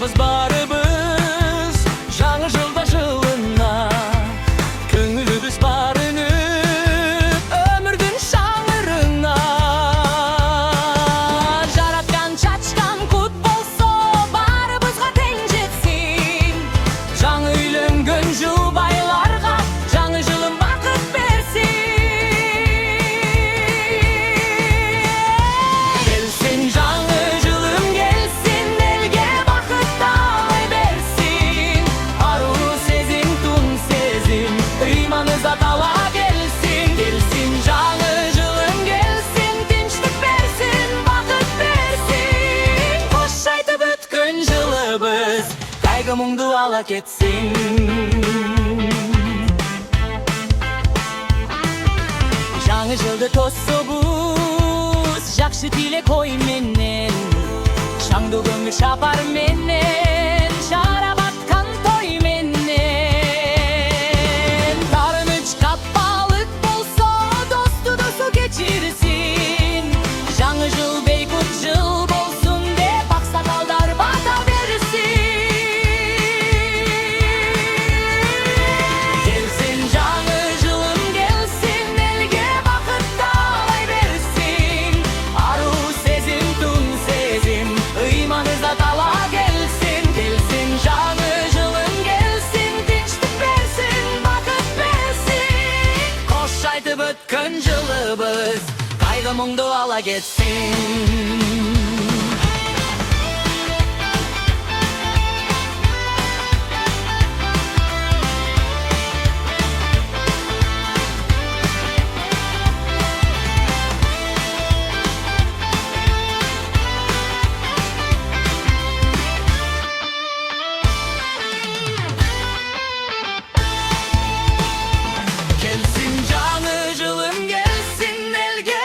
Biz barımız жаңы жылда жылына көңіліміз барынып өмірдің шаңырына жаратқан шашқан құт болса барымызға тең жетсін жаңа үйленген жұбайларға жаңа жылың бақыт берсін келсін жаңа жылың келсін елге Tala gelsin, gelsin canı жылың gelsin, tinçlik versin, vakit versin. Hoş aytıp ötkün жылыбыз, kaygı мұңды ала кетсин. Жаңы жылды тосубуз, жакшы тилек ой менен, шаңды көңүл шапар менен, шара баткан той менен. Жаңы жыл бейкут жыл болсын деп ақсақалдар бата берсін. Келсін жаңы жылым келсін, елге бақыт талай берсін. Ару сезім, түн сезім, ыйманызда тала келсін. Келсін жаңы жылым келсін, тыныштық берсін, бақыт берсін. Қош айтып өткен жылыбыз, kaygı мұңды ала кетсин. Kelsin жаңы жылым gelsin, elge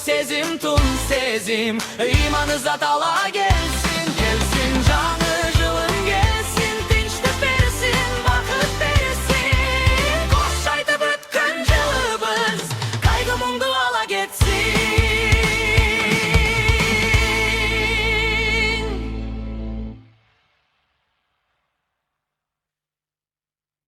sezim, tun sezim, imanıza tala gel.